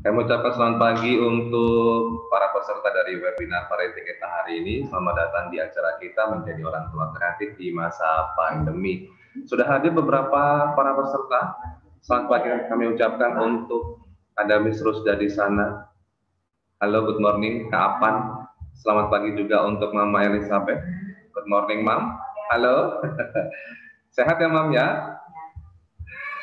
Kami ucapkan selamat pagi untuk para peserta dari webinar parenting kita hari ini. Selamat datang di acara kita menjadi orang tua kreatif di masa pandemi. Sudah hadir beberapa para peserta. Selamat pagi kami ucapkan untuk ada Miss Rusda di sana. Halo, good morning, Kak Apan. Selamat pagi juga untuk Mama Elizabeth. Good morning, Mam. Halo. Sehat ya, Mam ya?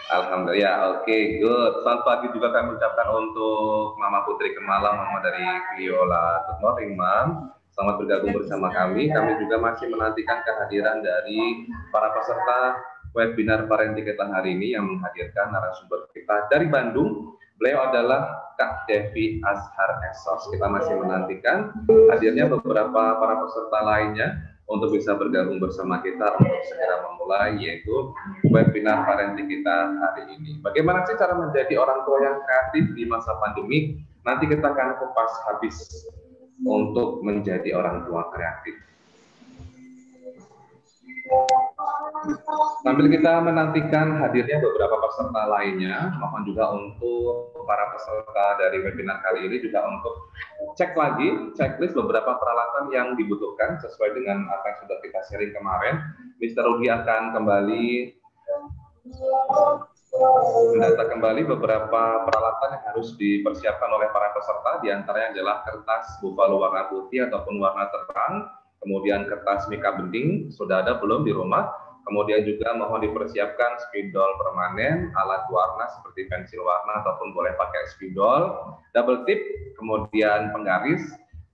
Alhamdulillah, oke, good. Selamat pagi juga kami ucapkan untuk Mama Putri Kemala, Mama dari Viola. Good morning, Mam. Selamat bergabung bersama kami. Kami juga masih menantikan kehadiran dari para peserta webinar parenting kita hari ini yang menghadirkan narasumber kita dari Bandung. Beliau adalah Kak Devi Azhar Esos. Kita masih menantikan hadirnya beberapa para peserta lainnya untuk bisa bergabung bersama kita untuk segera memulai yaitu webinar parenting kita hari ini. Bagaimana sih cara menjadi orang tua yang kreatif di masa pandemi? Nanti kita akan kupas habis untuk menjadi orang tua kreatif. Sambil kita menantikan hadirnya beberapa peserta lainnya, mohon juga untuk para peserta dari webinar kali ini juga untuk cek lagi, checklist beberapa peralatan yang dibutuhkan sesuai dengan apa yang sudah kita sharing kemarin. Mr. Rugi akan kembali mendata kembali beberapa peralatan yang harus dipersiapkan oleh para peserta, diantaranya adalah kertas buffalo warna putih ataupun warna terang, kemudian kertas mika bening, sudah ada belum di rumah? Kemudian juga mohon dipersiapkan spidol permanen, alat warna seperti pensil warna ataupun boleh pakai spidol, double tip, kemudian penggaris,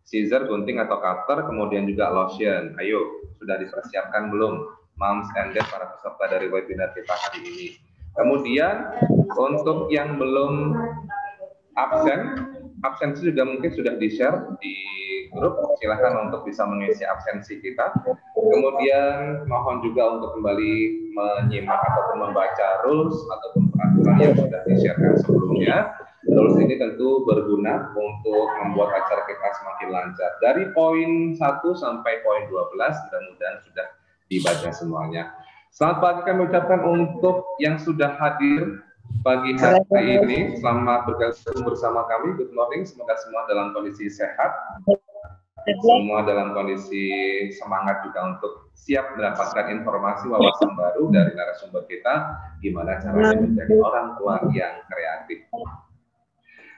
scissor, gunting atau cutter, kemudian juga lotion. Ayo, sudah dipersiapkan belum, moms and dad para peserta dari webinar kita hari ini? Kemudian untuk yang belum absensi juga mungkin sudah di-share di grup, silahkan untuk bisa mengisi absensi kita. Kemudian mohon juga untuk kembali menyimak ataupun membaca rules ataupun peraturan yang sudah di-sharekan sebelumnya. Rules ini tentu berguna untuk membuat acara kita semakin lancar. Dari poin 1 sampai poin 12, mudah-mudahan sudah dibaca semuanya. Selamat pagi kami ucapkan untuk yang sudah hadir pagi hari ini. Selamat bergabung bersama kami. Good morning. Semoga semua dalam kondisi sehat. Semua dalam kondisi semangat juga untuk siap mendapatkan informasi wawasan baru dari narasumber kita. Gimana caranya menjadi orang tua yang kreatif.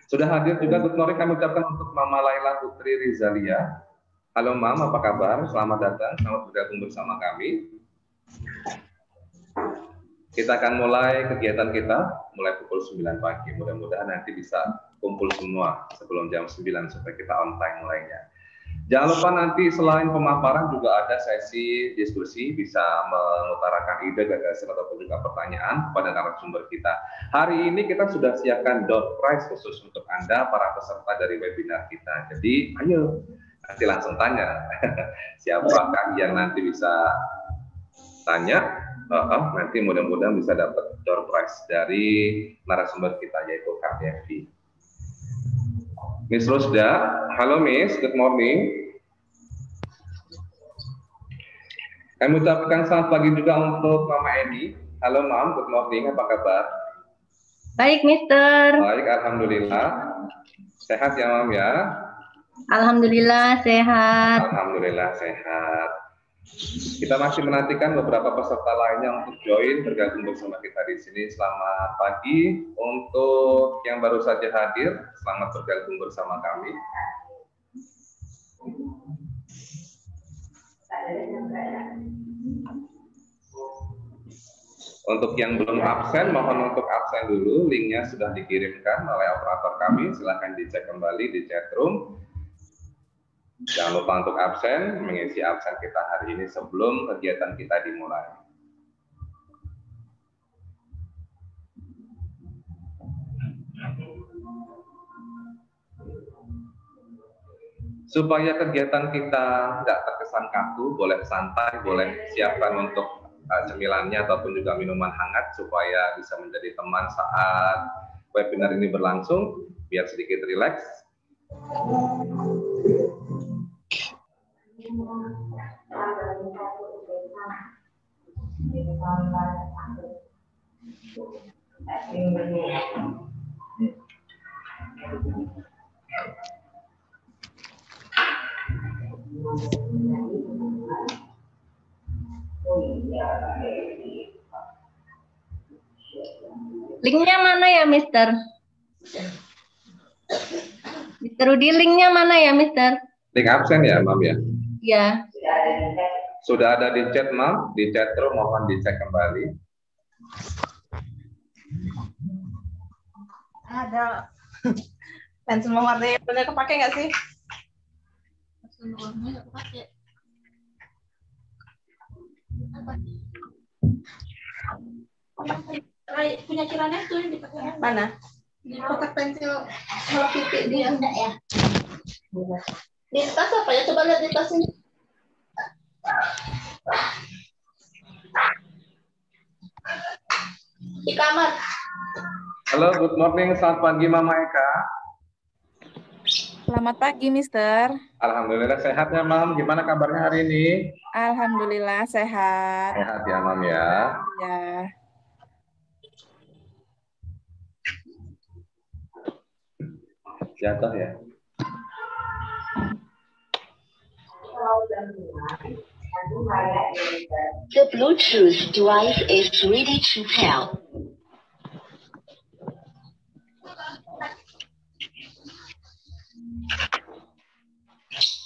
Sudah hadir juga good morning kami ucapkan untuk Mama Laila Putri Rizalia. Halo Mam, apa kabar? Selamat datang, selamat bergabung bersama kami. Kita akan mulai kegiatan kita mulai pukul 9 pagi. Mudah-mudahan nanti bisa kumpul semua sebelum jam 9 supaya kita on time mulainya. Jangan lupa nanti selain pemaparan juga ada sesi diskusi, bisa mengutarakan ide, gagasan ataupun juga pertanyaan kepada narasumber kita. Hari ini kita sudah siapkan door prize khusus untuk Anda para peserta dari webinar kita. Jadi ayo nanti langsung tanya siapakah yang nanti bisa tanya. Nanti mudah-mudahan bisa dapat door prize dari narasumber kita yaitu Kak Devi. Miss Rusda, halo Miss, good morning. Kami ucapkan selamat pagi juga untuk Mama Edi. Halo Mam, good morning, apa kabar? Baik Mister. Baik, Alhamdulillah. Sehat ya Mam ya? Alhamdulillah sehat. Alhamdulillah sehat. Kita masih menantikan beberapa peserta lainnya untuk join bergabung bersama kita di sini. Selamat pagi untuk yang baru saja hadir. Selamat bergabung bersama kami. Untuk yang belum absen, mohon untuk absen dulu. Linknya sudah dikirimkan oleh operator kami. Silahkan dicek kembali di chat room. Jangan lupa untuk absen, mengisi absen kita hari ini sebelum kegiatan kita dimulai. Supaya kegiatan kita tidak terkesan kaku, boleh santai, boleh siapkan untuk cemilannya ataupun juga minuman hangat supaya bisa menjadi teman saat webinar ini berlangsung, biar sedikit rileks. Linknya mana ya, Mister? Mister Rudi, linknya mana ya, Mister? Link absen ya, Mam ya? Ya. Sudah ada di chat, Mam. Di chat room, mohon dicek kembali. Ada. Dan semua warnanya benar kepake nggak sih? Semua warnanya nggak kepake. Punya Kirana itu yang dipakai mana? Di kotak pensil Hello Kitty dia enggak ya? Di tas apa ya? Coba lihat di tasnya. Di kamar. Halo, good morning. Selamat pagi, Mama Eka. Selamat pagi, Mister. Alhamdulillah sehat ya, Mam. Gimana kabarnya hari ini? Alhamdulillah sehat. Sehat ya, Mam ya. Ya. Jatuh ya. The Bluetooth device is ready to pair.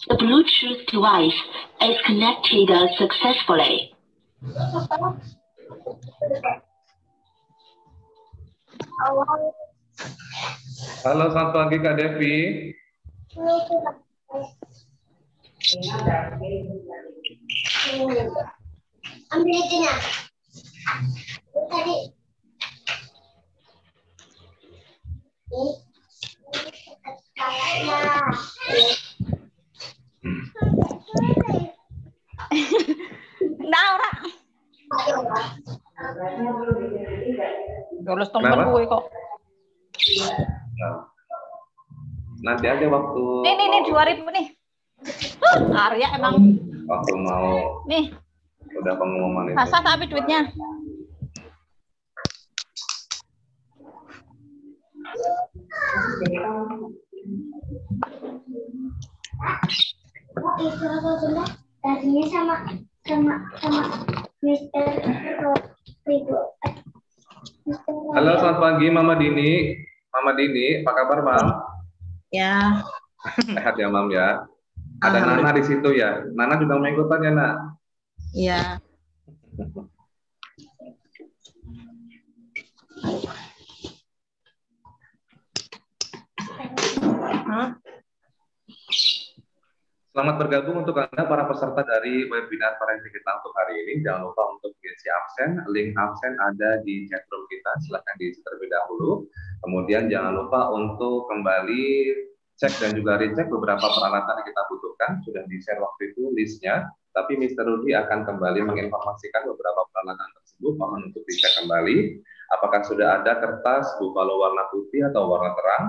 The Bluetooth device is connected successfully. Halo, selamat pagi Kak Devi. Ambil itunya. Tadi. Nah, ora. Lulus temen Kenapa? gue kok. Nanti aja waktu. Nih 2000 nih. Arya emang. Waktu mau. Nih. Udah pengumuman itu. Sasa tapi duitnya. Itu apa bunda? Tadinya sama Mister Ribu. Halo, selamat pagi Mama Dini. Mama Dini, apa kabar, Mam? Ya. Sehat ya, Mam ya. Ada Nana di situ ya. Nana juga mau ikutan ya, Nak? Ya. Selamat bergabung untuk Anda para peserta dari webinar parenting kita untuk hari ini. Jangan lupa untuk mengisi absen. Link absen ada di chat room kita. Silahkan diisi terlebih dahulu. Kemudian jangan lupa untuk kembali cek dan juga recheck beberapa peralatan yang kita butuhkan. Sudah di-share waktu itu listnya. Tapi Mr. Rudi akan kembali menginformasikan beberapa peralatan tersebut. Mohon untuk dicek kembali. Apakah sudah ada kertas buffalo warna putih atau warna terang?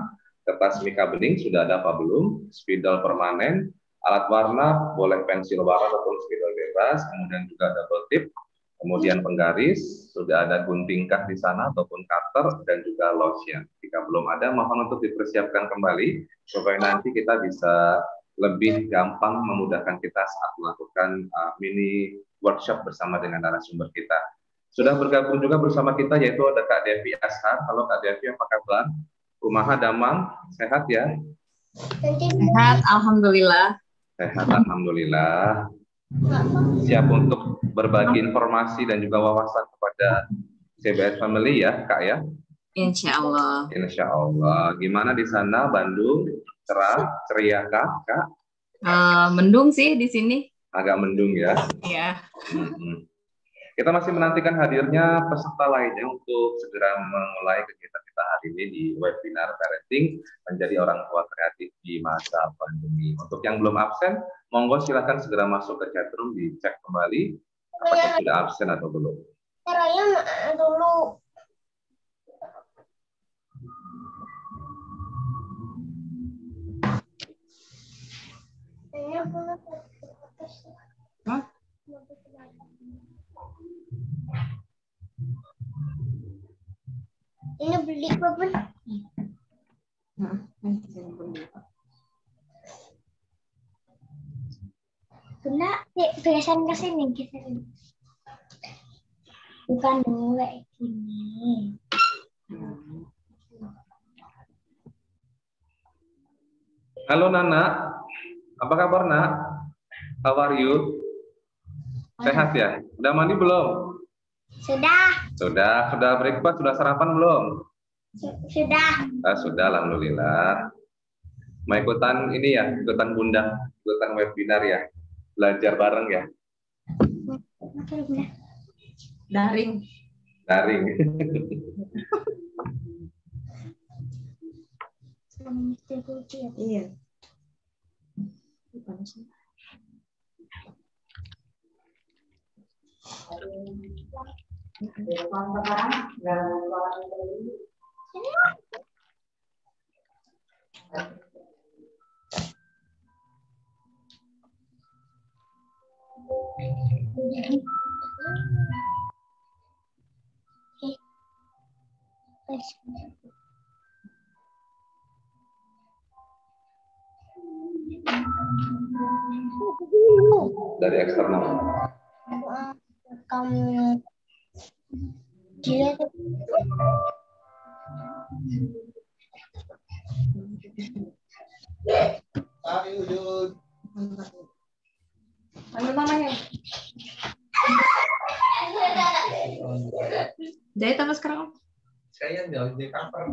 Kertas mika bening sudah ada apa belum? Spidol permanen. Alat warna boleh pensil warna ataupun spidol bebas, kemudian juga double tip, kemudian penggaris, sudah ada gunting kah di sana ataupun cutter, dan juga lotion. Jika belum ada, mohon untuk dipersiapkan kembali supaya nanti kita bisa lebih gampang memudahkan kita saat melakukan mini workshop bersama dengan narasumber kita. Sudah bergabung juga bersama kita yaitu ada Kak Devi Ashar. Halo Kak Devi, apa kabar? Kumaha Damang, sehat ya? Sehat, alhamdulillah. Sehat, alhamdulillah. Siap untuk berbagi informasi dan juga wawasan kepada CBS Family ya, Kak ya? Insya Allah. Insya Allah. Gimana di sana, Bandung? Cerah, ceria Kak? Kak? Mendung sih di sini. Agak mendung ya? Ya. Kita masih menantikan hadirnya peserta lainnya untuk segera memulai kegiatan kita hari ini di webinar parenting menjadi orang tua kreatif di masa pandemi. Untuk yang belum absen, monggo silakan segera masuk ke chat room, dicek kembali apakah sudah absen atau belum. Caranya dulu. Hah? beli bubur. Bunda, biasanya ke sini kita. Bukan dulu kayak gini. Halo Nana, apa kabar Nak? How are you? Sehat ya? Udah mandi belum? Sudah. Sudah breakfast, sudah sarapan belum? Sudah. Sudah, alhamdulillah. Mau ikutan ini ya, ikutan Bunda, ikutan webinar ya, belajar bareng ya. Daring. Daring. Iya. Dari eksternal. Kamu dia Panggil mamanya. Jahit apa sekarang? Saya jauh di kamar.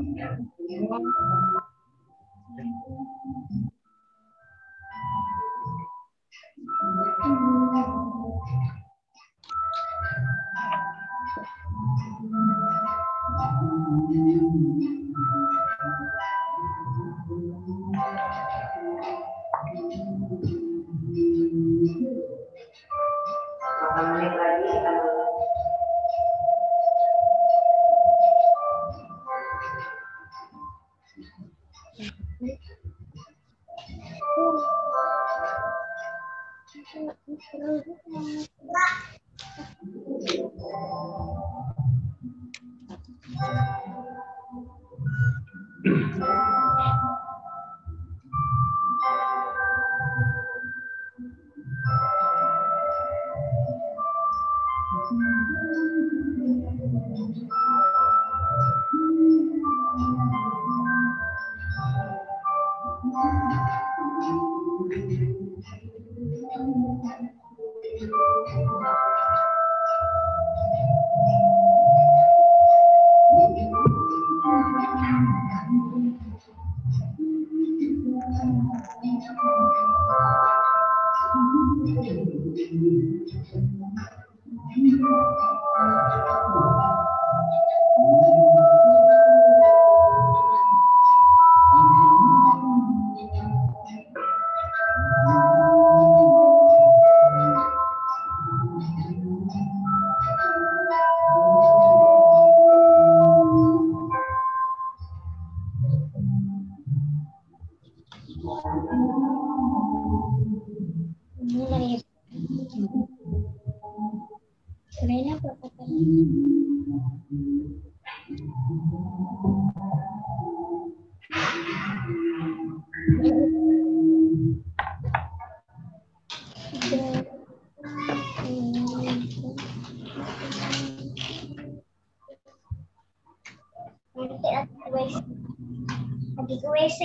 Pergi ke WC.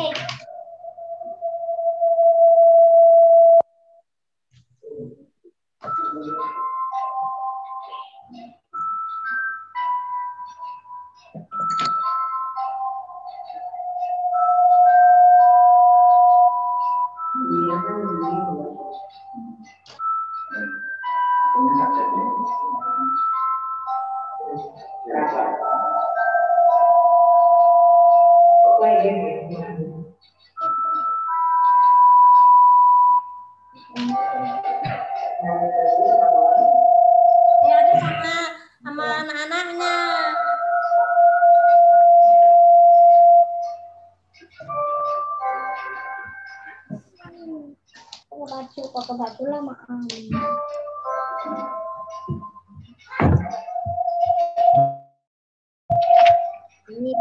Ya ada sama anak-anaknya. Pakai baju lama. Ini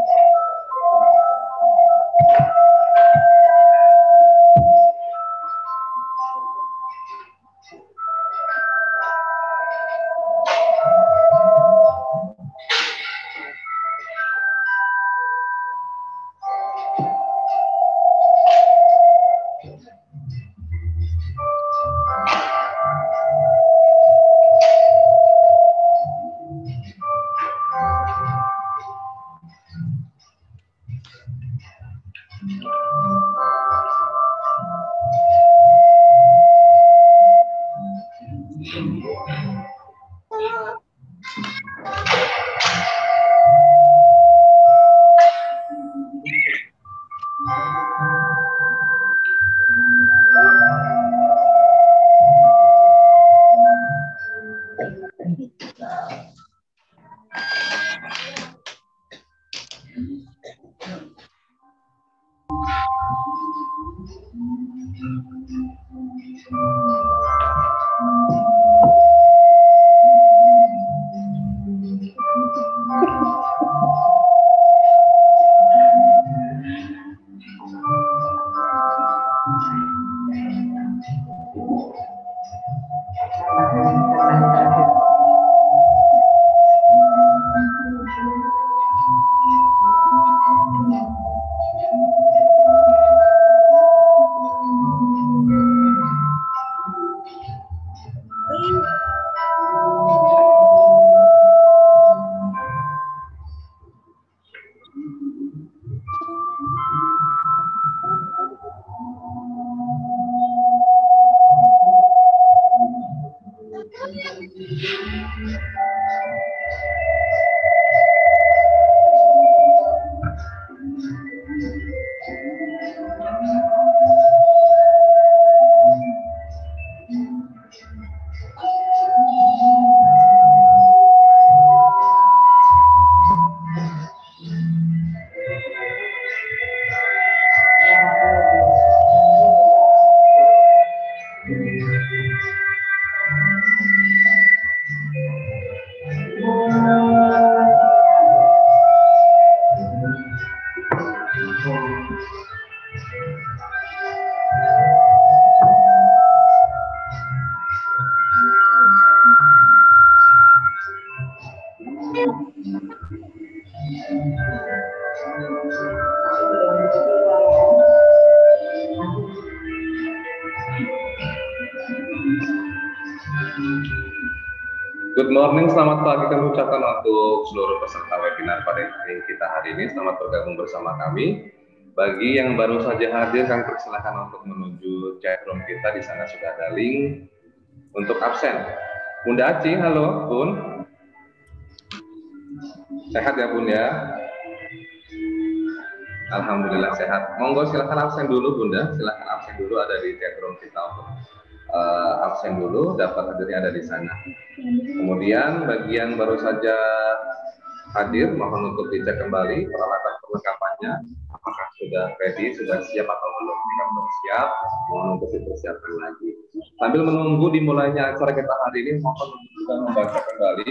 Good morning, selamat pagi kami ucapkan untuk seluruh peserta webinar pada kita hari ini. Selamat bergabung bersama kami. Bagi yang baru saja hadir, kami persilakan untuk menuju chat room kita. Di sana sudah ada link untuk absen. Bunda Aci, halo Bun. Sehat ya Bun ya? Alhamdulillah sehat. Monggo silakan absen dulu Bunda. Silakan absen dulu, ada di chat room kita untuk absen dulu, dapat hadirnya ada di sana. Kemudian bagi yang baru saja hadir, mohon untuk dicek kembali peralatan perlengkapannya, apakah sudah ready, sudah siap atau belum. Jika belum siap, mohon untuk dipersiapkan lagi. Sambil menunggu dimulainya acara kita hari ini, mohon untuk juga membaca kembali,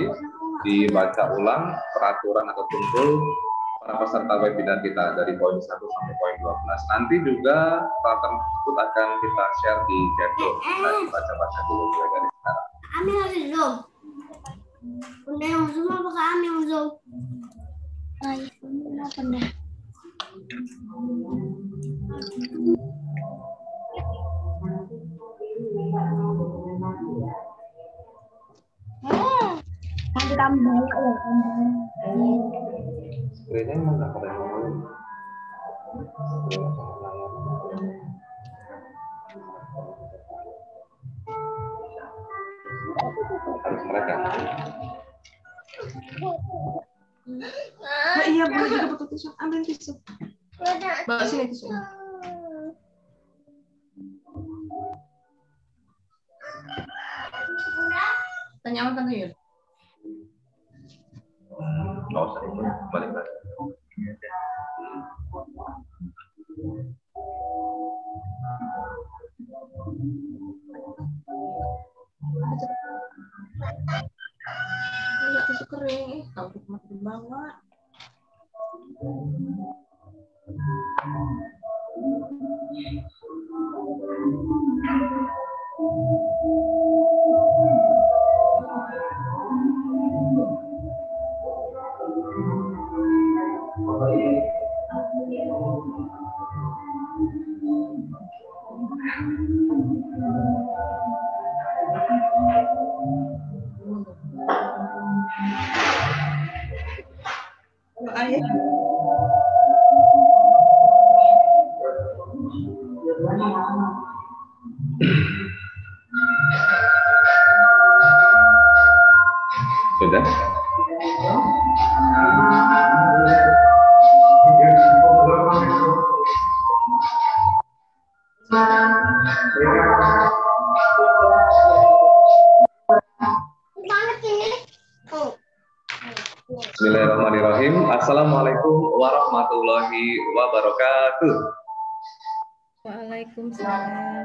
dibaca ulang peraturan atau kumpul para peserta webinar kita dari poin 1 sampai poin 12. Nanti juga peraturan tersebut akan kita share di chat room. Kita baca-baca dulu mulai dari sekarang. Ami harus zoom. Bunda yang zoom apakah Ami yang zoom? Apa dah? Nanti tambah ya. Sebenarnya emang nggak pada ngomong. Harus mereka. Oh iya, boleh juga butuh tisu. Ambil tisu. Bawa sini tisu. Tanya sama Tante Yul. Nggak usah ikut, balik lagi. Enggak tisu kering. Tahu makin bawa. Sudah? Bismillahirrahmanirrahim. Assalamualaikum warahmatullahi wabarakatuh.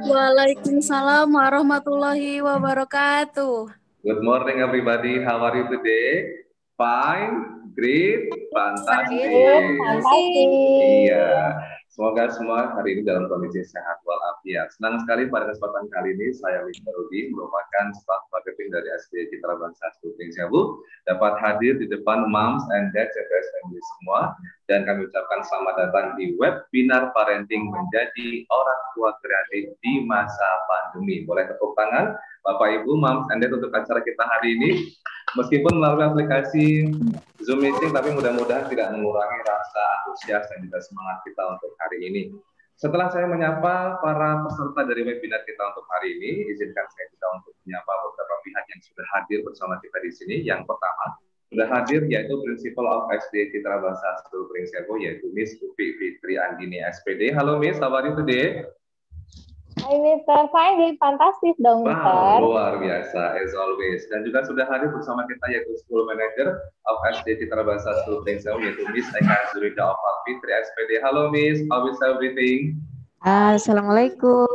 Waalaikumsalam warahmatullahi wabarakatuh. Good morning everybody. How are you today? Fine, great, fantastic. Iya. Semoga semua hari ini dalam kondisi sehat walafiat. Senang sekali pada kesempatan kali ini saya Mr. Rudi merupakan staf marketing dari SD Citra Bangsa Sulting Sewu dapat hadir di depan moms and dads CPS family semua dan kami ucapkan selamat datang di webinar parenting menjadi orang tua kreatif di masa pandemi. Boleh tepuk tangan Bapak Ibu moms and dads untuk acara kita hari ini. Meskipun melalui aplikasi Zoom Meeting, tapi mudah-mudahan tidak mengurangi rasa antusias dan juga semangat kita untuk hari ini. Setelah saya menyapa para peserta dari webinar kita untuk hari ini, izinkan saya juga untuk menyapa beberapa pihak yang sudah hadir bersama kita di sini. Yang pertama, sudah hadir yaitu Principal of SD Citra Bangsa Sulting Sewu, yaitu Miss Upi Fitri Andini SPD. Halo Miss, how are you today? Hai Mister, fine, jadi fantastis dong Mister. Luar biasa, as always. Dan juga sudah hadir bersama kita yaitu School Manager of SD Citra Bangsa Sulting Sewu, yaitu Miss Eka Zurida Ofal Fitri SPD. Halo Miss, how is everything? Assalamualaikum.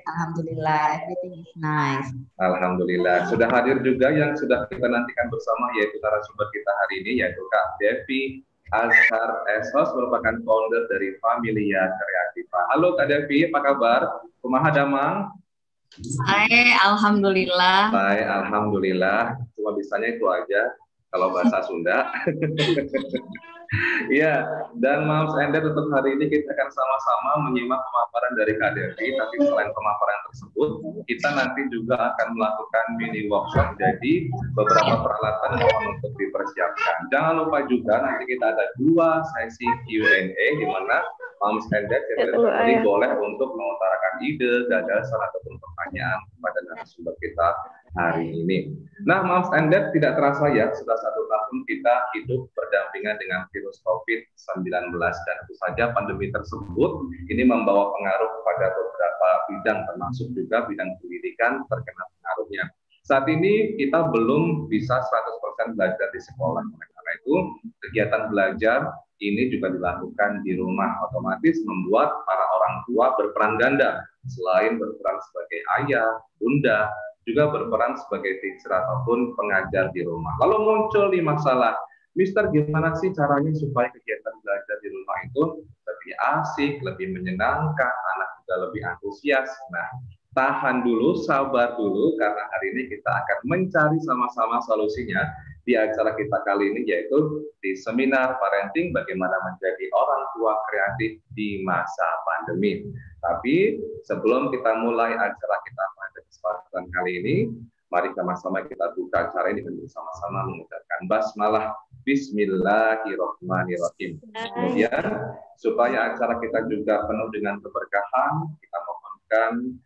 Alhamdulillah, everything is nice. Alhamdulillah. Sudah hadir juga yang sudah kita nantikan bersama yaitu narasumber kita hari ini yaitu Kak Devi Azhar Esos, merupakan founder dari Familia Kreativa. Halo Kak Devi, apa kabar? Kumaha damang? Hai, alhamdulillah. Hai, alhamdulillah. Cuma bisanya itu aja kalau bahasa Sunda. Iya, dan Moms and Dad untuk hari ini kita akan sama-sama menyimak pemaparan dari Kak Devi. Tapi selain pemaparan tersebut, kita nanti juga akan melakukan mini workshop. Jadi beberapa peralatan mohon untuk dipersiapkan. Jangan lupa juga nanti kita ada 2 sesi Q&A di mana Moms and Dad jadi boleh untuk mengutarakan ide, gagasan ataupun pertanyaan kepada narasumber kita hari ini. Nah, Moms and Dad, tidak terasa ya, sudah 1 tahun kita hidup berdampingan dengan virus COVID-19 dan tentu saja pandemi tersebut ini membawa pengaruh kepada beberapa bidang termasuk juga bidang pendidikan terkena pengaruhnya. Saat ini kita belum bisa 100% belajar di sekolah. Karena itu kegiatan belajar ini juga dilakukan di rumah, otomatis membuat para orang tua berperan ganda. Selain berperan sebagai ayah, bunda, juga berperan sebagai teacher ataupun pengajar di rumah. Lalu muncul nih masalah, Mister, gimana sih caranya supaya kegiatan belajar di rumah itu lebih asik, lebih menyenangkan, anak juga lebih antusias? Nah, tahan dulu, sabar dulu, karena hari ini kita akan mencari sama-sama solusinya di acara kita kali ini, yaitu di seminar parenting bagaimana menjadi orang tua kreatif di masa pandemi. Tapi sebelum kita mulai acara kita pada kesempatan kali ini, mari sama-sama kita buka acara ini dengan bersama-sama mengucapkan basmalah Bismillahirrahmanirrahim. Kemudian supaya acara kita juga penuh dengan keberkahan, kita mohonkan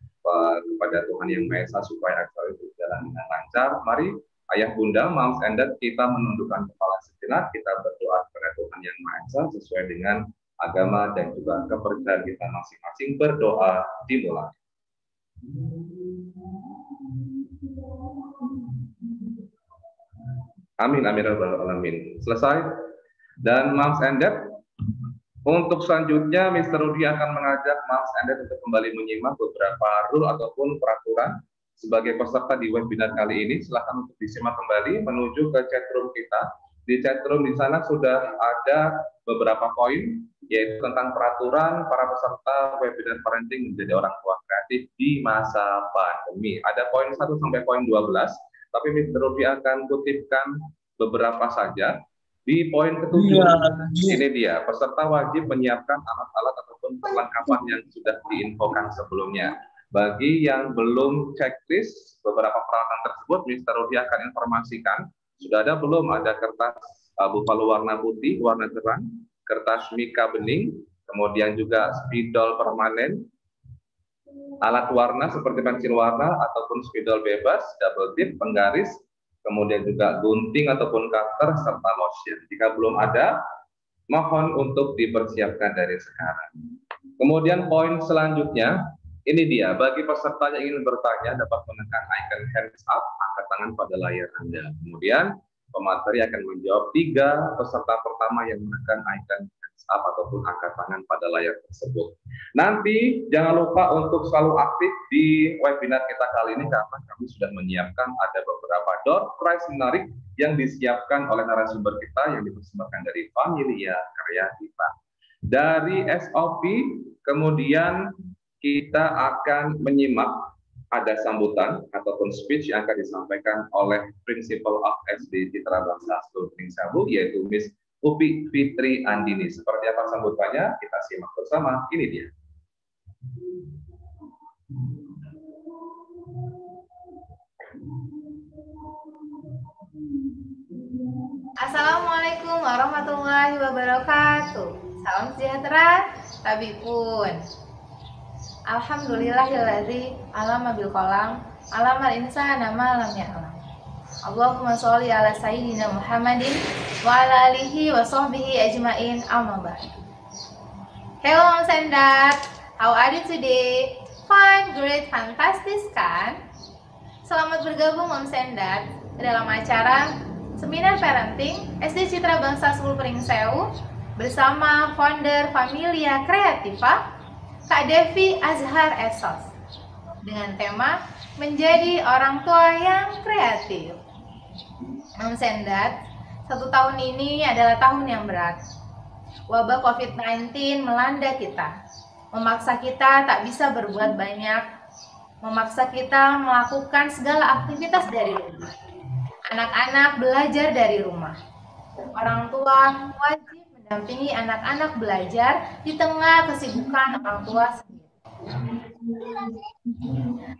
kepada Tuhan Yang Maha Esa supaya acara itu berjalan dengan lancar. Mari Ayah Bunda, Moms and Dad, kita menundukkan kepala sejenak, kita berdoa kepada Tuhan Yang Maha Esa sesuai dengan agama dan juga kepercayaan kita masing-masing. Berdoa dimulai. Amin, amin, alamin. Selesai. Dan Moms and Dad, untuk selanjutnya Mr. Rudi akan mengajak Moms and Dad untuk kembali menyimak beberapa rule ataupun peraturan sebagai peserta di webinar kali ini. Silakan untuk disimak kembali menuju ke chatroom kita. Di chatroom di sana sudah ada beberapa poin, yaitu tentang peraturan para peserta webinar parenting menjadi orang tua kreatif di masa pandemi. Ada poin 1 sampai poin 12, tapi Mr. Rudi akan kutipkan beberapa saja. Di poin ke-7, ini dia, peserta wajib menyiapkan alat-alat ataupun perlengkapan yang sudah diinfokan sebelumnya. Bagi yang belum checklist beberapa peralatan tersebut, Mr. Rudi akan informasikan, sudah ada belum? Ada kertas buffalo warna putih, warna terang, kertas mika bening, kemudian juga spidol permanen, Alat warna seperti pensil warna ataupun spidol bebas, double tip, penggaris, kemudian juga gunting ataupun cutter, serta lotion. Jika belum ada, mohon untuk dipersiapkan dari sekarang. Kemudian poin selanjutnya, ini dia, bagi peserta yang ingin bertanya dapat menekan icon hands up, angkat tangan pada layar Anda. Kemudian pemateri akan menjawab 3 peserta pertama yang menekan icon hands up ataupun angkat tangan pada layar tersebut. Nanti jangan lupa untuk selalu aktif di webinar kita kali ini karena kami sudah menyiapkan ada beberapa door prize menarik yang disiapkan oleh narasumber kita yang dipersembahkan dari Familia Kreativa. Dari SOP kemudian kita akan menyimak ada sambutan ataupun speech yang akan disampaikan oleh Principal of SD Citra Bangsa School Pringsewu, yaitu Miss Upi Fitri Andini. Seperti apa sambutannya? Kita simak bersama. Ini dia. Assalamualaikum warahmatullahi wabarakatuh. Salam sejahtera, Tabipun. Alhamdulillahillazi alama bil qalam, alamal insana ma lam ya'lam. Allahumma sholli ala sayyidina Muhammadin wa ala alihi wa sahbihi ajmain. Amma ba'd. Hello Moms and Dad, how are you today? Fine, great, fantastic kan? Selamat bergabung Moms and Dad dalam acara Seminar Parenting SD Citra Bangsa School Pringsewu bersama founder Familia Kreativa Kak Devi Azhar Esos dengan tema menjadi orang tua yang kreatif. Moms and Dad, 1 tahun ini adalah tahun yang berat. Wabah COVID-19 melanda kita, memaksa kita tak bisa berbuat banyak, memaksa kita melakukan segala aktivitas dari rumah. Anak-anak belajar dari rumah. Orang tua wajib mendampingi anak-anak belajar di tengah kesibukan orang tua sendiri.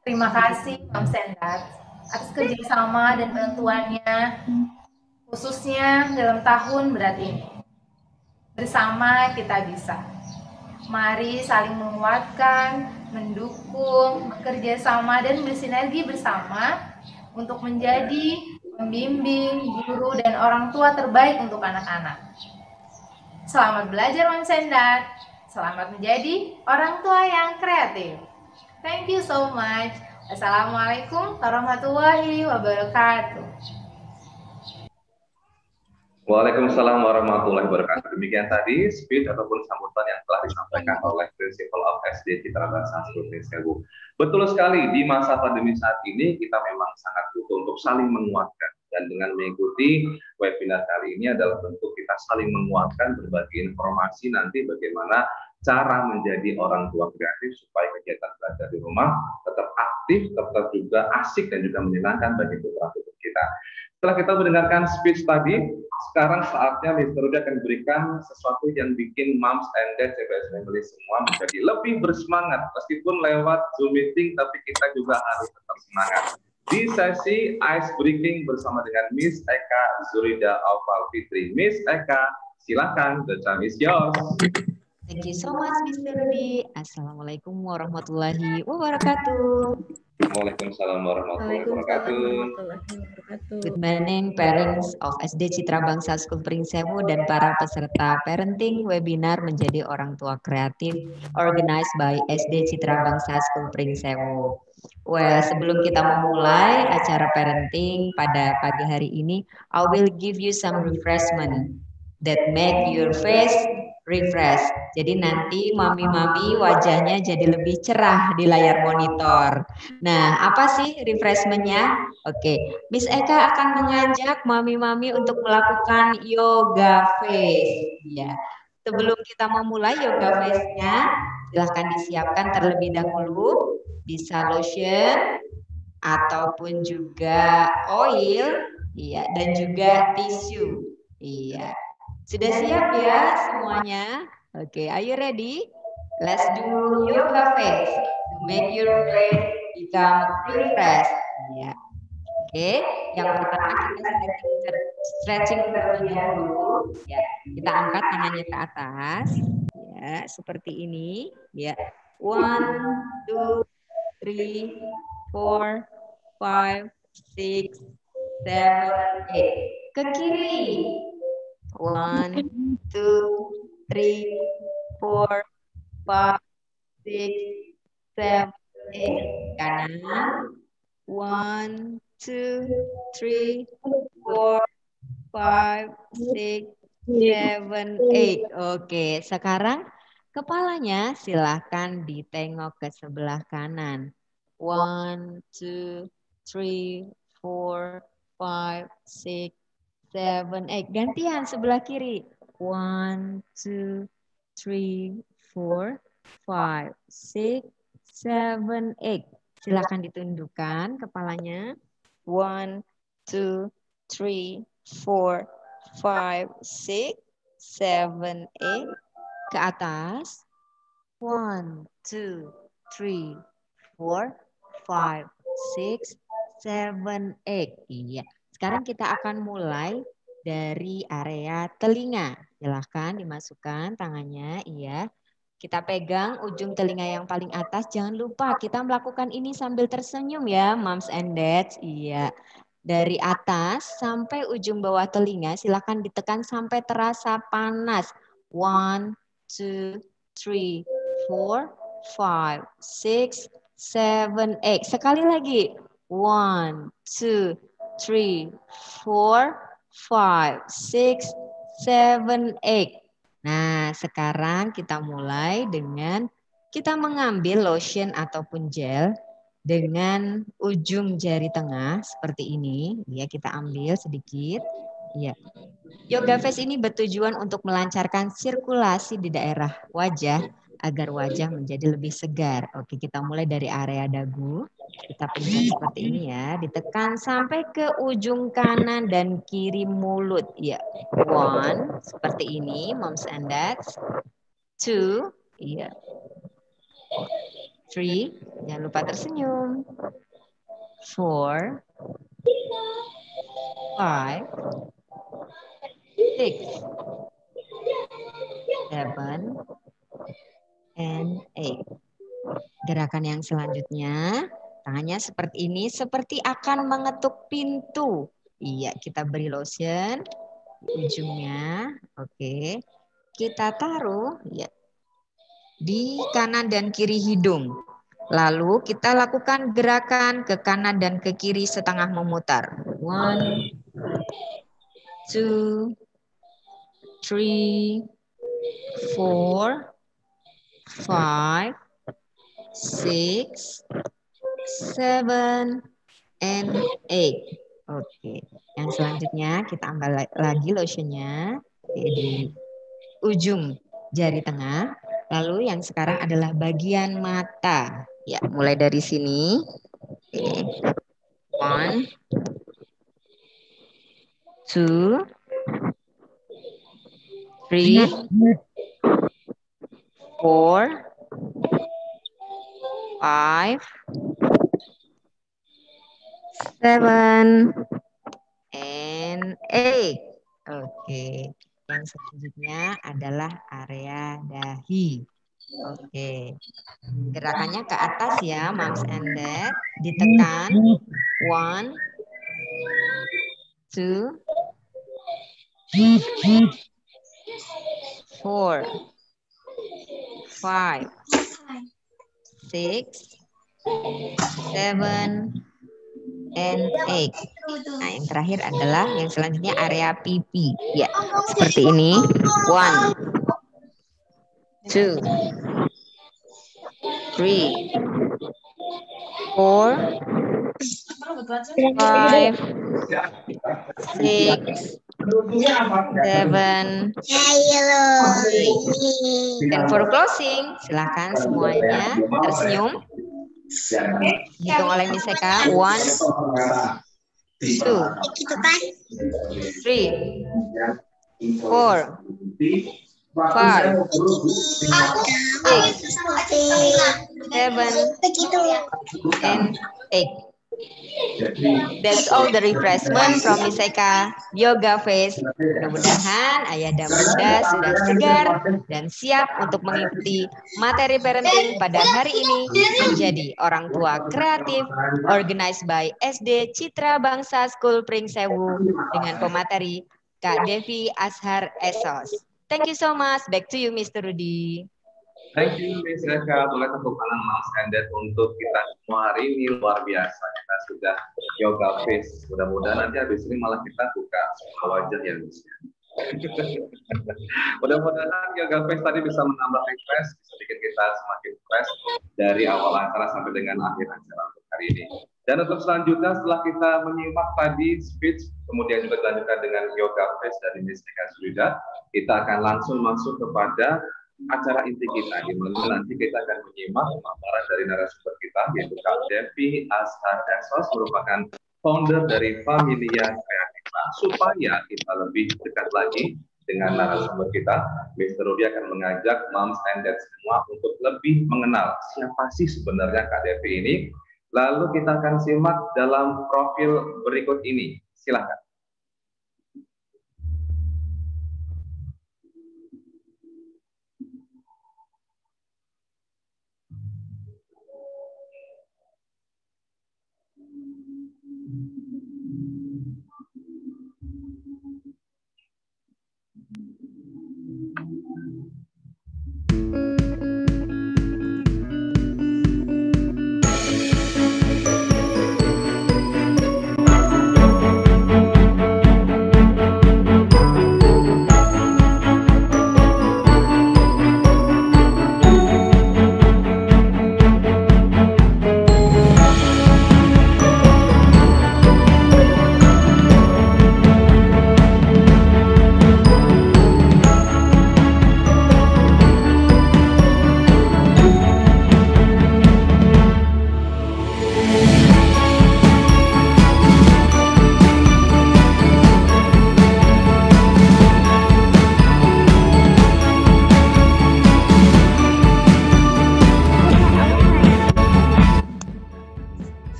Terima kasih Moms and Dad atas kerjasama dan bantuannya, khususnya dalam tahun berat ini. Bersama kita bisa. Mari saling menguatkan, mendukung, bekerja sama dan bersinergi bersama untuk menjadi pembimbing, guru, dan orang tua terbaik untuk anak-anak. Selamat belajar Moms and Dad. Selamat menjadi orang tua yang kreatif. Thank you so much. Assalamualaikum warahmatullahi wabarakatuh. Waalaikumsalam warahmatullahi wabarakatuh. Demikian tadi speech ataupun sambutan yang telah disampaikan oleh Principal of SD Citra Bangsa School Pringsewu. Betul sekali, di masa pandemi saat ini kita memang sangat butuh untuk saling menguatkan. Dan dengan mengikuti webinar kali ini adalah bentuk kita saling menguatkan, berbagi informasi nanti bagaimana cara menjadi orang tua kreatif supaya kegiatan belajar di rumah tetap aktif, tetap juga asik dan juga menyenangkan bagi putra-putri kita. Setelah kita mendengarkan speech tadi, sekarang saatnya Mr. Rudi akan berikan sesuatu yang bikin Moms and Dad CBS Family semua menjadi lebih bersemangat. Meskipun lewat Zoom meeting, tapi kita juga harus tetap semangat. Di sesi Ice Breaking bersama dengan Miss Eka Zurida Alfal Fitri. Miss Eka, silakan, the time is yours. Thank you so much, Mr. Rudi. Assalamualaikum warahmatullahi wabarakatuh. Waalaikumsalam warahmatullahi wabarakatuh. Good morning, parents of SD Citra Bangsa School Pringsewu dan para peserta parenting webinar menjadi orang tua kreatif organized by SD Citra Bangsa School Pringsewu. Well, sebelum kita memulai acara parenting pada pagi hari ini, I will give you some refreshment that make your face refresh. Jadi nanti mami-mami wajahnya jadi lebih cerah di layar monitor. Nah, apa sih refreshment-nya? Oke, Miss Eka akan mengajak mami-mami untuk melakukan yoga face. Ya. Sebelum kita memulai yoga face-nya, silahkan disiapkan terlebih dahulu. Bisa lotion ataupun juga oil, iya, dan juga tisu. Iya. Sudah siap ya semuanya? Oke, are you ready? Let's do yoga face to make your face become refreshed. Ya. Oke, yang pertama kita stretching terlebih dahulu. Ya, kita angkat tangannya ke atas. Ya, seperti ini. Ya, 1, 2, 3, 4, 5, 6, 7, 8. Ke kiri. 1, 2, 3, 4, 5, 6, 7, 8. Kanan. 1, 2, 3, 4, 5, 6, 7, 8. Oke, sekarang kepalanya silahkan ditengok ke sebelah kanan. 1, 2, 3, 4, 5, 6, 7, 8. Gantian sebelah kiri. 1, 2, 3, 4, 5, 6, 7, 8. Silakan ditundukkan kepalanya. 1, 2, 3, 4, 5, 6, 7, 8. Ke atas. 1, 2, 3, 4, 5, 6, 7, 8. Iya. Sekarang kita akan mulai dari area telinga. Silahkan dimasukkan tangannya. Iya. Kita pegang ujung telinga yang paling atas. Jangan lupa kita melakukan ini sambil tersenyum ya, moms and dads. Iya. Dari atas sampai ujung bawah telinga, silakan ditekan sampai terasa panas. 1, 2, 3, 4, 5, 6, 7, 8. Sekali lagi. 1, 2, 3, 4, 5, 6, 7, 8. Nah, sekarang kita mulai dengan kita mengambil lotion ataupun gel dengan ujung jari tengah seperti ini. Ya, kita ambil sedikit. Ya. Yoga face ini bertujuan untuk melancarkan sirkulasi di daerah wajah agar wajah menjadi lebih segar. Oke, kita mulai dari area dagu. Kita pencet seperti ini ya, ditekan sampai ke ujung kanan dan kiri mulut. Ya, 1 seperti ini, moms and dads. 2, iya. 3, jangan lupa tersenyum. 4, 5, 6, 7, and 8. Gerakan yang selanjutnya, tangannya seperti ini, seperti akan mengetuk pintu. Iya, kita beri lotion ujungnya. Oke. Kita taruh ya di kanan dan kiri hidung. Lalu kita lakukan gerakan ke kanan dan ke kiri setengah memutar. 1, 2, 3, 4, 5, 6, 7, and 8. Oke. Yang selanjutnya kita ambil lagi lotionnya di ujung jari tengah. Lalu yang sekarang adalah bagian mata. Ya, mulai dari sini. Oke. 1, 2, 3, 4, 5, 7, and 8. Oke. Yang selanjutnya adalah area dahi. Oke. Gerakannya ke atas ya, moms and dad. Ditekan. 1, 2, 4, 5, 6, 7, and 8. Nah, yang terakhir adalah yang selanjutnya area pipi. Ya, seperti ini. 1, 2, 3, 4, 5, 6, 7. Dan for closing, silahkan semuanya tersenyum. Hitung oleh Miss Eka. 1, 2, 3, 4, 5, 6, 7, and 8. That's all the refreshment from Miss Eka Yoga Face. Mudah-mudahan ayah dan bunda sudah segar dan siap untuk mengikuti materi parenting pada hari ini menjadi orang tua kreatif organized by SD Citra Bangsa School Pringsewu dengan pemateri Kak Devi Azhar Esos. Thank you so much. Back to you, Mr. Rudy. Thank you, Miss Eka. Boleh tepuk tangan Mas Endet untuk kita semua hari ini. Luar biasa. Kita sudah yoga face. Mudah-mudahan nanti habis ini malah kita buka wajah ya, Miss. Mudah-mudahan yoga face tadi bisa menambah refresh, bisa bikin kita semakin fresh dari awal acara sampai dengan akhir acara untuk hari ini. Dan untuk selanjutnya setelah kita menyimak tadi speech, kemudian juga dilanjutkan dengan yoga face dari Miss Eka Surida, kita akan langsung masuk kepada acara inti kita, di mana nanti kita akan menyimak pemaparan dari narasumber kita, yaitu Kak Devi Azhar Esos, merupakan founder dari Familia Kreativa. Supaya kita lebih dekat lagi dengan narasumber kita, Mr. Rudy akan mengajak moms and dads semua untuk lebih mengenal siapa sih sebenarnya Kak Devi ini. Lalu kita akan simak dalam profil berikut ini. Silakan.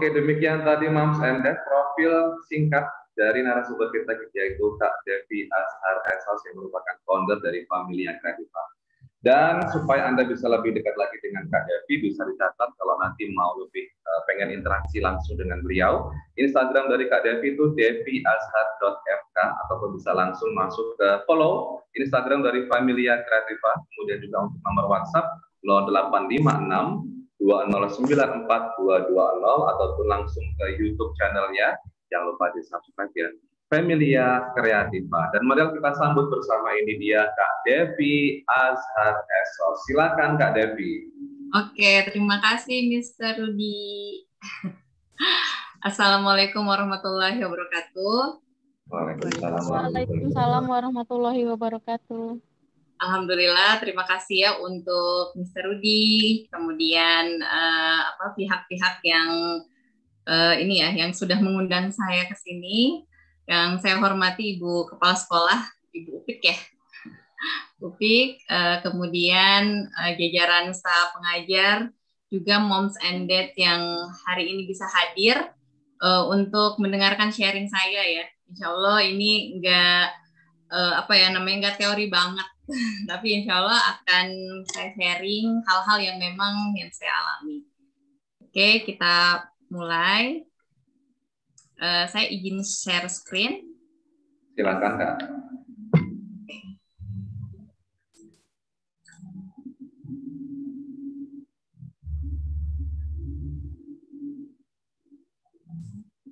Oke, demikian tadi Moms and Dad, profil singkat dari narasumber kita, yaitu Kak Devi Azhar Esos yang merupakan founder dari Familia Kreativa. Dan supaya Anda bisa lebih dekat lagi dengan Kak Devi, bisa dicatat kalau nanti mau lebih pengen interaksi langsung dengan beliau. Instagram dari Kak Devi itu deviazhar.fk, ataupun bisa langsung masuk ke follow Instagram dari Familia Kreativa. Kemudian juga untuk nomor WhatsApp 0856 2094 220, ataupun langsung ke YouTube channelnya. Jangan lupa di-subscribe ya, Familia Kreativa. Dan mari kita sambut bersama, ini dia Kak Devi Azhar Esos. Silakan Kak Devi. Oke, terima kasih Mr. Rudy. Assalamualaikum warahmatullahi wabarakatuh. Waalaikumsalam warahmatullahi wabarakatuh. Alhamdulillah, terima kasih ya untuk Mr. Rudy, kemudian pihak-pihak yang ini ya, yang sudah mengundang saya ke sini. Yang saya hormati Ibu Kepala Sekolah, Ibu Upik ya, Upik, kemudian jajaran staf pengajar, juga Moms and Dad yang hari ini bisa hadir untuk mendengarkan sharing saya ya. Insya Allah ini nggak nggak teori banget. tapi insya Allah akan saya sharing hal-hal yang memang yang saya alami. Oke, kita mulai. Saya izin share screen. Silakan, Kak.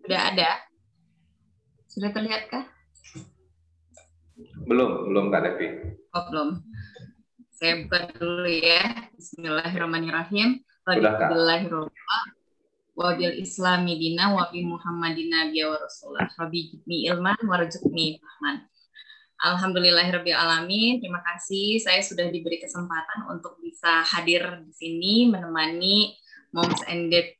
Sudah ada? Sudah terlihatkah? Belum Kak Devi. Oh, belum. Saya buka dulu ya. Bismillahirrahmanirrahim. Alhamdulillahirrahmanirrahim. Wabil islami dina wabi muhammadin nabiyya wa rasulullah. Rabbi jibni ilman warzuqni fahman. Alhamdulillahirabbil alamin. Terima kasih saya sudah diberi kesempatan untuk bisa hadir di sini menemani Moms and Dad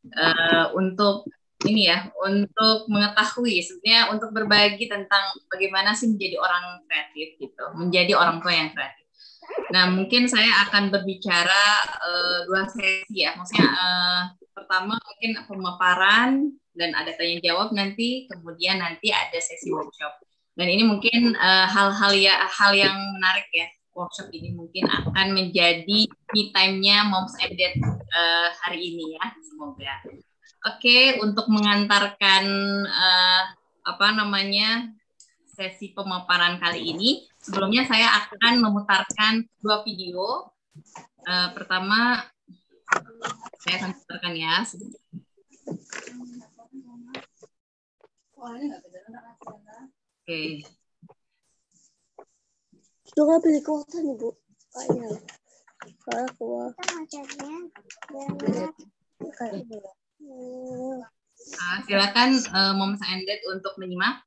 untuk ini ya, untuk mengetahui sebenarnya untuk berbagi tentang bagaimana sih menjadi orang kreatif gitu, menjadi orang tua yang kreatif. Nah, mungkin saya akan berbicara 2 sesi ya. Maksudnya pertama mungkin pemaparan dan ada tanya jawab nanti, kemudian nanti ada sesi workshop. Dan ini mungkin hal yang menarik ya. Workshop ini mungkin akan menjadi me time-nya Moms and Dad hari ini ya, semoga. Oke, untuk mengantarkan sesi pemaparan kali ini, sebelumnya saya akan memutarkan 2 video. Pertama, saya akan putarkan ya. Oke. Juga beli kuota nih, Bu. Kayaknya. Kalau keluar. Silakan Moms and Dad untuk menyimak.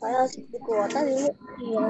Saya harus beli kuota dulu. Iya.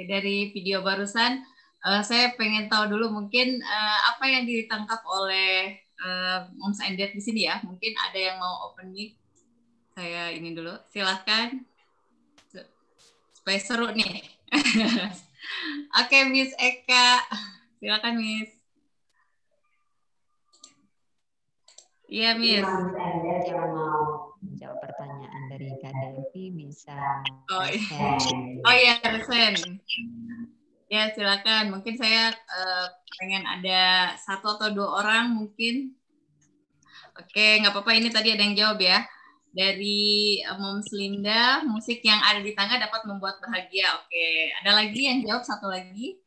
Dari video barusan, saya pengen tahu dulu mungkin apa yang ditangkap oleh Moms and Dad di sini ya. Mungkin ada yang mau open mic. Saya ini dulu, silahkan. Supaya seru nih. Oke, Miss Eka. Silakan, Miss. Iya, Miss. Yang mau menjawab pertanyaan dari Kak Devi bisa. Oh iya, Resen. Ya, silakan. Mungkin saya pengen ada 1 atau 2 orang mungkin. Oke, nggak apa-apa. Ini tadi ada yang jawab ya. Dari Moms Linda, musik yang ada di tangga dapat membuat bahagia. Oke, ada lagi yang jawab, 1 lagi.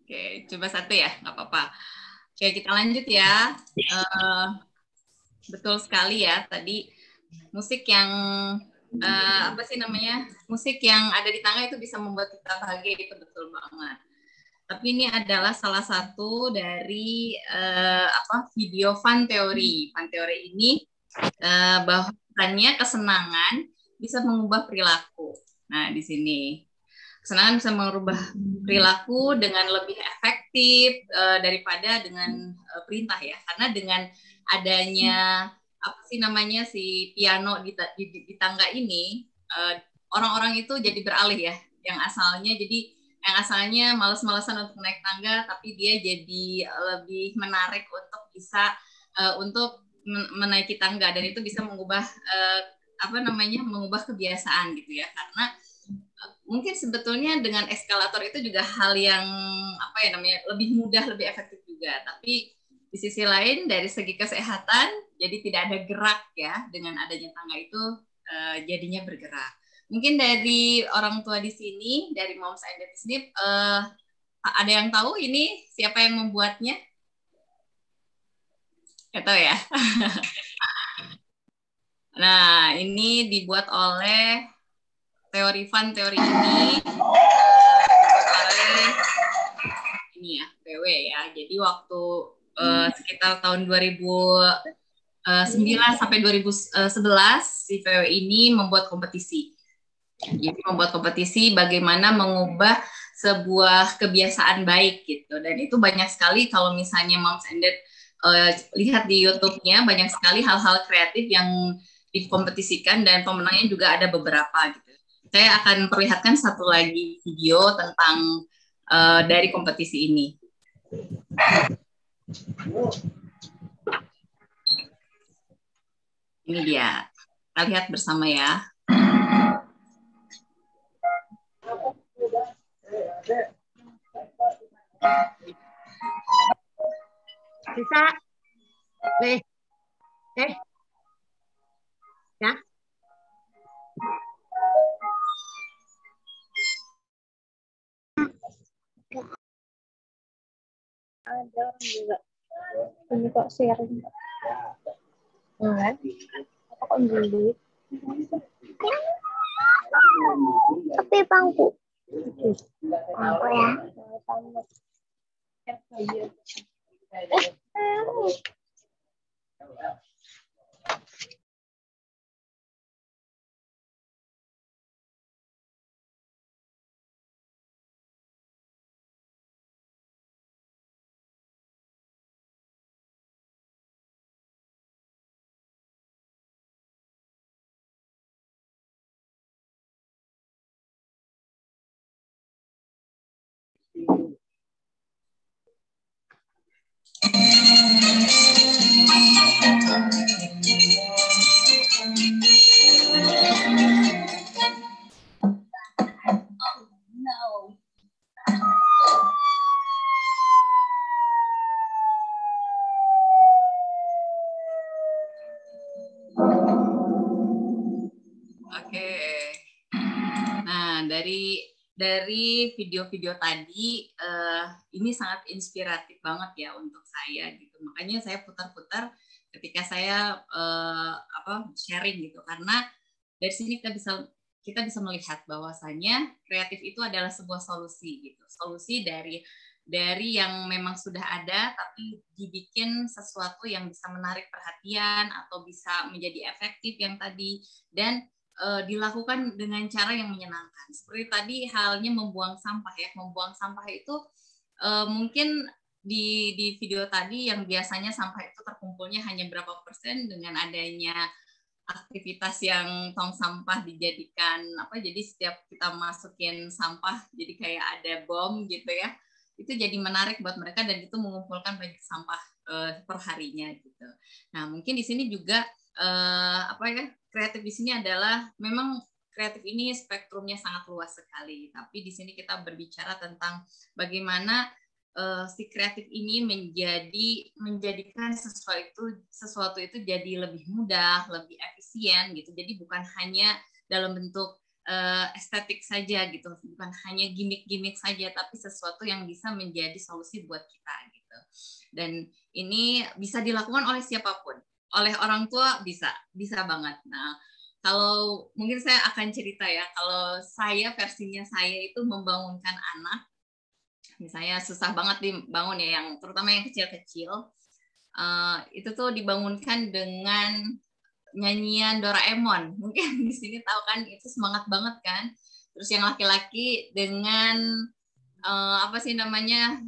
Oke, coba 1 ya, nggak apa-apa. Oke, kita lanjut ya. Betul sekali ya, tadi musik yang musik yang ada di tangga itu bisa membuat kita bahagia, itu betul banget. Tapi ini adalah salah satu dari video fun theory. Fun theory ini bahwasannya kesenangan bisa mengubah perilaku. Nah, di sini kesenangan bisa merubah perilaku dengan lebih efektif daripada dengan perintah ya. Karena dengan adanya apa sih namanya si piano di tangga ini, orang-orang itu jadi beralih ya. Yang asalnya malas-malasan untuk naik tangga, tapi dia jadi lebih menarik untuk bisa untuk menaiki tangga, dan itu bisa mengubah mengubah kebiasaan gitu ya. Karena mungkin sebetulnya dengan eskalator itu juga hal yang lebih mudah, lebih efektif juga. Tapi di sisi lain dari segi kesehatan, jadi tidak ada gerak ya. Dengan adanya tangga itu jadinya bergerak. Mungkin dari orang tua di sini, dari Moms and Dad di sini, ada yang tahu ini siapa yang membuatnya? Nggak tahu ya. Nah, ini dibuat oleh teori fun, teori ini dibuat oleh ini ya, PW ya. Jadi waktu sekitar tahun 2009 sampai 2011 si PW ini membuat kompetisi. Jadi membuat kompetisi bagaimana mengubah sebuah kebiasaan baik gitu. Dan itu banyak sekali kalau misalnya Moms and Dad lihat di YouTube-nya, banyak sekali hal-hal kreatif yang dikompetisikan dan pemenangnya juga ada beberapa gitu. Saya akan perlihatkan satu lagi video tentang dari kompetisi ini. Ini dia. Kita lihat bersama ya. Bisa? Ya. Ada juga. Ini kok sharing. Enggak. Apa kok beli? Tapi bangku. Apa ya? Sama. Dari video-video tadi ini sangat inspiratif banget ya untuk saya gitu. Makanya saya putar-putar ketika saya sharing gitu, karena dari sini kita bisa melihat bahwasanya kreatif itu adalah sebuah solusi gitu. Solusi dari yang memang sudah ada tapi dibikin sesuatu yang bisa menarik perhatian atau bisa menjadi efektif yang tadi, dan dilakukan dengan cara yang menyenangkan. Seperti tadi halnya membuang sampah ya. Membuang sampah itu mungkin di video tadi yang biasanya sampah itu terkumpulnya hanya berapa persen, dengan adanya aktivitas yang tong sampah dijadikan jadi setiap kita masukin sampah jadi kayak ada bom gitu ya. Itu jadi menarik buat mereka dan itu mengumpulkan banyak sampah per harinya gitu. Nah, mungkin di sini juga kreatif di sini adalah memang kreatif ini spektrumnya sangat luas sekali. Tapi di sini kita berbicara tentang bagaimana si kreatif ini menjadikan sesuatu itu jadi lebih mudah, lebih efisien gitu. Jadi bukan hanya dalam bentuk estetik saja gitu, bukan hanya gimmick-gimmick saja, tapi sesuatu yang bisa menjadi solusi buat kita gitu. Dan ini bisa dilakukan oleh siapapun. Oleh orang tua bisa banget. Nah, kalau mungkin saya akan cerita ya, kalau versinya saya itu membangunkan anak, misalnya susah banget dibangun ya, yang terutama yang kecil-kecil, itu tuh dibangunkan dengan nyanyian Doraemon. Mungkin di sini tahu kan, itu semangat banget kan. terus yang laki-laki dengan apa sih namanya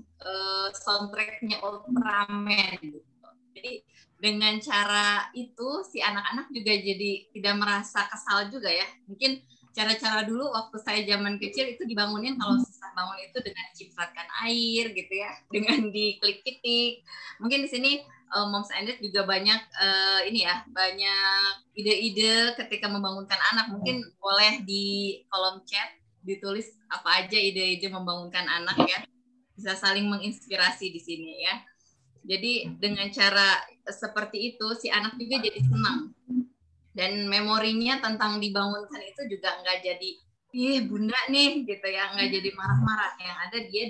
soundtracknya Ultraman gitu. Jadi dengan cara itu si anak-anak juga jadi tidak merasa kesal juga ya. Mungkin cara-cara dulu waktu saya zaman kecil itu dibangunin kalau susah bangun itu dengan dicipratan air gitu ya, dengan diklik-klik. Mungkin di sini Moms and Dad juga banyak ini ya, banyak ide-ide ketika membangunkan anak. Mungkin boleh di kolom chat ditulis apa aja ide-ide membangunkan anak ya. Bisa saling menginspirasi di sini ya. Jadi dengan cara seperti itu si anak juga jadi senang. Dan memorinya tentang dibangunkan itu juga nggak jadi bunda nih gitu ya, nggak jadi marah-marah. Yang ada dia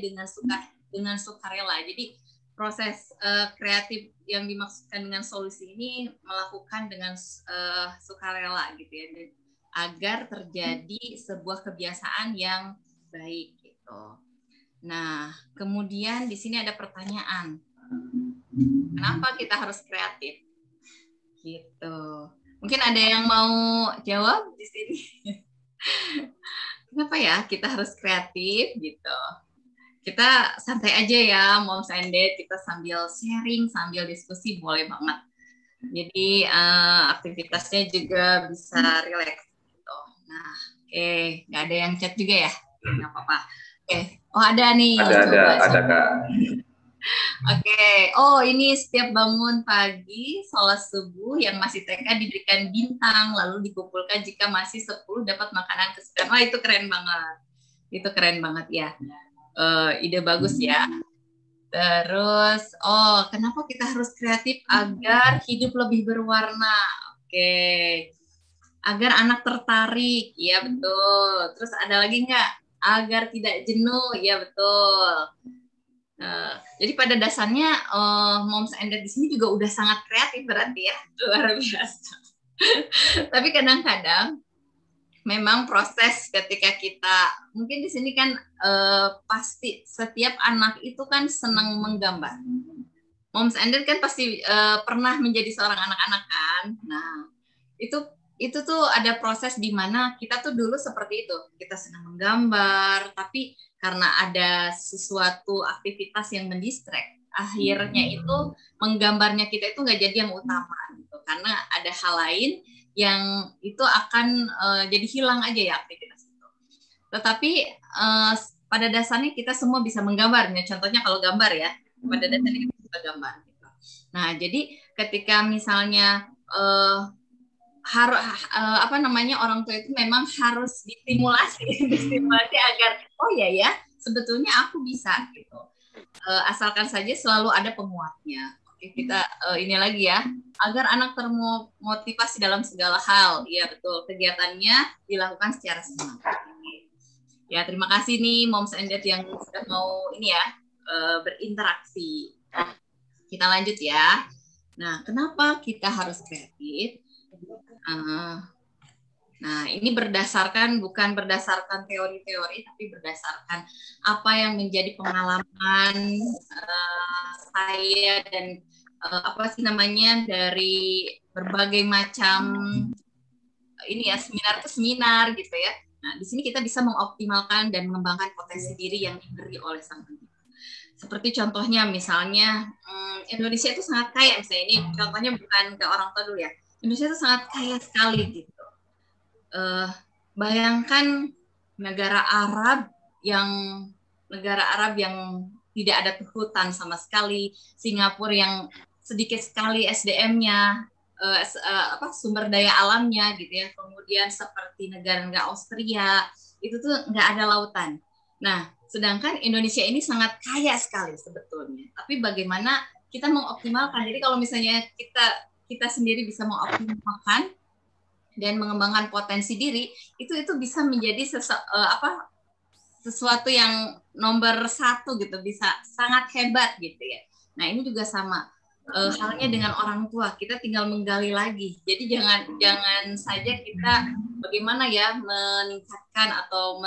dengan sukarela. Jadi proses kreatif yang dimaksudkan dengan solusi ini melakukan dengan sukarela gitu ya, dan agar terjadi sebuah kebiasaan yang baik gitu. Nah, kemudian di sini ada pertanyaan. Kenapa kita harus kreatif? Gitu. Mungkin ada yang mau jawab di sini. Kenapa ya kita harus kreatif gitu? Kita santai aja ya, Moms and Dad, kita sambil sharing, sambil diskusi boleh banget. Jadi aktivitasnya juga bisa rileks gitu. Nah, oke, nggak ada yang chat juga ya? Nggak apa-apa. Oke, oh ada nih. Ada Kak. Oke, oh ini setiap bangun pagi sholat subuh yang masih TK diberikan bintang lalu dikumpulkan jika masih 10 dapat makanan kesukaan. Wah itu keren banget, itu keren banget ya, ide bagus ya. Terus, oh kenapa kita harus kreatif agar hidup lebih berwarna? Oke, agar anak tertarik, ya betul. Terus ada lagi nggak? Agar tidak jenuh, ya betul. Jadi pada dasarnya Moms and Dad di sini juga udah sangat kreatif berarti ya, luar biasa. Tapi kadang-kadang memang proses ketika kita mungkin di sini kan pasti setiap anak itu kan senang menggambar. Moms and Dad kan pasti pernah menjadi seorang anak-anak kan. Nah itu tuh ada proses di mana kita tuh dulu seperti itu, kita senang menggambar, tapi karena ada sesuatu aktivitas yang mendistract, akhirnya itu menggambarnya kita itu nggak jadi yang utama gitu, karena ada hal lain yang itu akan jadi hilang aja ya aktivitas itu. Tetapi pada dasarnya kita semua bisa menggambarnya. Contohnya kalau gambar ya, pada dasarnya kita bisa gambar. Gitu. Nah jadi ketika misalnya orang tua itu memang harus distimulasi agar ya sebetulnya aku bisa gitu, asalkan saja selalu ada penguatnya. Oke, kita ini lagi ya, agar anak termotivasi dalam segala hal. Ya betul, kegiatannya dilakukan secara semangat. Ya terima kasih nih Moms and Dad yang sudah mau ini ya berinteraksi. Kita lanjut ya. Nah kenapa kita harus kreatif? Nah, ini bukan berdasarkan teori-teori, tapi berdasarkan apa yang menjadi pengalaman saya dan dari berbagai macam ini ya, seminar gitu ya. Nah, di sini kita bisa mengoptimalkan dan mengembangkan potensi diri yang diberi oleh Sang Pencipta. Seperti contohnya misalnya Indonesia itu sangat kaya, misalnya ini contohnya bukan ke orang tua dulu ya. Indonesia itu sangat kaya sekali gitu. Bayangkan negara Arab yang tidak ada hutan sama sekali, Singapura yang sedikit sekali SDM-nya, sumber daya alamnya gitu ya. Kemudian seperti negara-negara Austria itu tuh nggak ada lautan. Nah, sedangkan Indonesia ini sangat kaya sekali sebetulnya. Tapi bagaimana kita mengoptimalkan? Jadi kalau misalnya kita sendiri bisa mengoptimalkan dan mengembangkan potensi diri, itu bisa menjadi sesuatu yang nomor 1 gitu, bisa sangat hebat gitu ya. Nah ini juga sama halnya dengan orang tua, kita tinggal menggali lagi. Jadi jangan saja kita bagaimana ya meningkatkan atau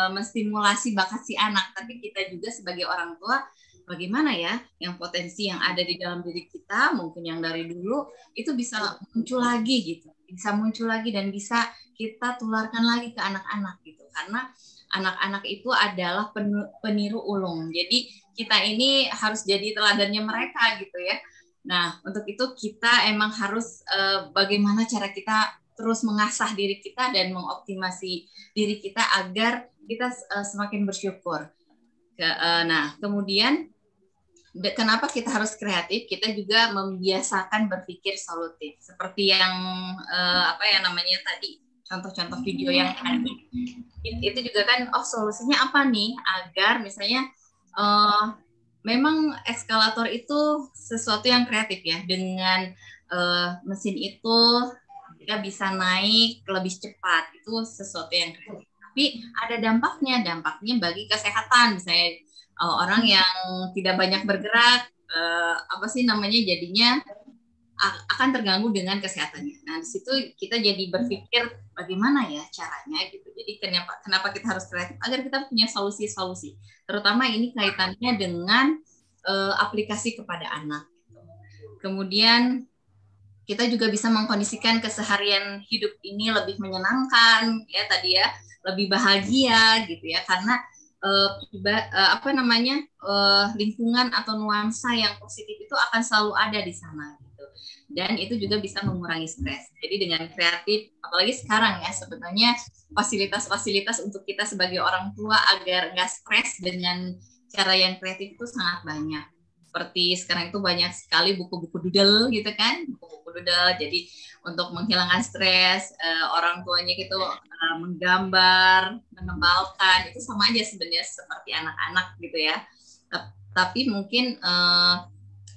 menstimulasi bakat si anak, tapi kita juga sebagai orang tua bagaimana ya yang potensi yang ada di dalam diri kita mungkin yang dari dulu itu bisa muncul lagi gitu, bisa muncul lagi dan bisa kita tularkan lagi ke anak-anak gitu. Karena anak-anak itu adalah peniru ulung. Jadi kita ini harus jadi teladannya mereka gitu ya. Nah, untuk itu kita emang harus bagaimana cara kita terus mengasah diri kita dan mengoptimasi diri kita agar kita semakin bersyukur. Nah, kemudian kenapa kita harus kreatif? Kita juga membiasakan berpikir solutif. Seperti yang tadi contoh-contoh video yang tadi. Itu juga kan, solusinya apa nih agar misalnya memang eskalator itu sesuatu yang kreatif ya. Dengan mesin itu kita bisa naik lebih cepat, itu sesuatu yang kreatif. Tapi ada dampaknya bagi kesehatan. Misalnya orang yang tidak banyak bergerak, jadinya akan terganggu dengan kesehatannya. Nah, di situ kita jadi berpikir bagaimana ya caranya gitu. Jadi kenapa kita harus kreatif agar kita punya solusi-solusi. Terutama ini kaitannya dengan aplikasi kepada anak. Kemudian kita juga bisa mengkondisikan keseharian hidup ini lebih menyenangkan ya tadi ya, lebih bahagia gitu ya, karena lingkungan atau nuansa yang positif itu akan selalu ada di sana gitu. Dan itu juga bisa mengurangi stres. Jadi dengan kreatif, apalagi sekarang ya, sebetulnya fasilitas-fasilitas untuk kita sebagai orang tua agar nggak stres dengan cara yang kreatif itu sangat banyak. Seperti sekarang itu banyak sekali buku-buku doodle gitu kan, buku-buku doodle. Jadi untuk menghilangkan stres, orang tuanya gitu menggambar, mengembalkan, itu sama aja sebenarnya seperti anak-anak gitu ya. Tapi mungkin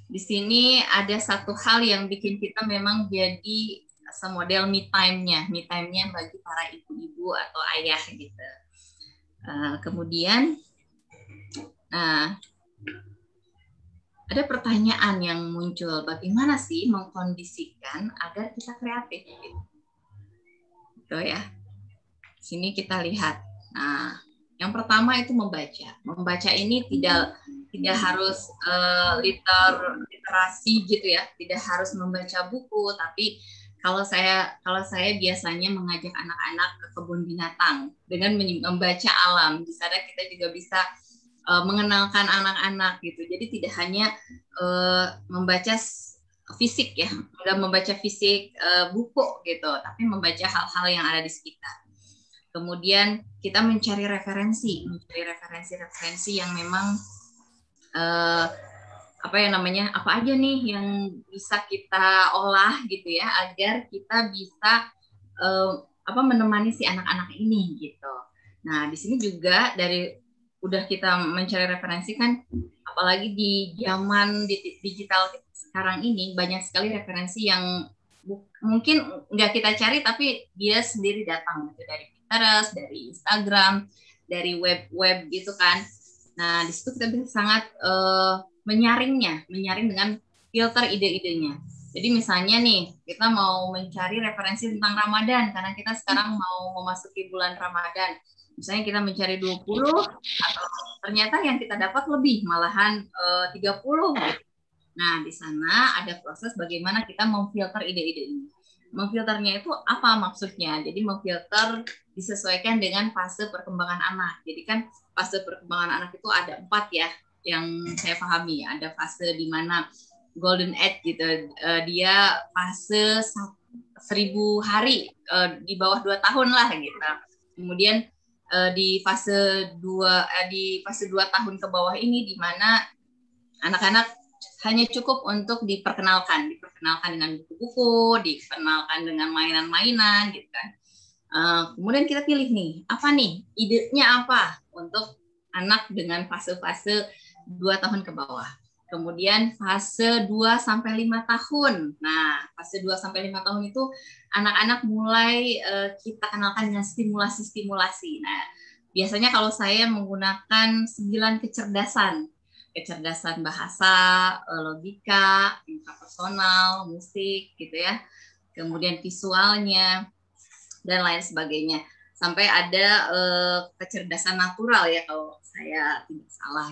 di sini ada satu hal yang bikin kita memang jadi semodel me time-nya bagi para ibu-ibu atau ayah gitu. Kemudian, ada pertanyaan yang muncul, bagaimana sih mengkondisikan agar kita kreatif? Gitu ya. Sini kita lihat. Nah, yang pertama itu membaca. Membaca ini tidak harus literasi gitu ya, tidak harus membaca buku, tapi kalau saya biasanya mengajak anak-anak ke kebun binatang dengan membaca alam. Di sana kita juga bisa mengenalkan anak-anak gitu. Jadi tidak hanya membaca fisik ya, nggak membaca fisik buku gitu, tapi membaca hal-hal yang ada di sekitar. Kemudian kita mencari referensi yang memang apa aja nih yang bisa kita olah gitu ya, agar kita bisa menemani si anak-anak ini gitu. Nah, di sini juga udah kita mencari referensi kan, apalagi di zaman digital sekarang ini banyak sekali referensi yang mungkin nggak kita cari tapi dia sendiri datang gitu, dari Pinterest, dari Instagram, dari web gitu kan. Nah, di situ kita bisa sangat menyaring dengan filter ide-idenya. Jadi misalnya nih, kita mau mencari referensi tentang Ramadan karena kita sekarang mau memasuki bulan Ramadan. Misalnya kita mencari 20, atau ternyata yang kita dapat lebih, malahan 30. Nah, di sana ada proses bagaimana kita memfilter ide-ide ini. Memfilternya itu apa maksudnya? Jadi memfilter disesuaikan dengan fase perkembangan anak. Jadi kan fase perkembangan anak itu ada 4 ya, yang saya pahami. Ada fase di mana golden age gitu, dia fase 1000 hari, di bawah 2 tahun lah gitu. Kemudian di fase 2 tahun ke bawah ini, di mana anak-anak hanya cukup untuk diperkenalkan dengan buku-buku, diperkenalkan dengan mainan-mainan gitu kan. Kemudian kita pilih nih, apa nih idenya apa untuk anak dengan fase-fase 2 tahun ke bawah. Kemudian fase 2-5 tahun. Nah, fase 2-5 tahun itu anak-anak mulai kita kenalkan dengan stimulasi-stimulasi. Nah, biasanya kalau saya menggunakan 9 kecerdasan bahasa, logika, intrapersonal, musik gitu ya. Kemudian visualnya dan lain sebagainya. Sampai ada kecerdasan natural ya kalau saya tidak salah.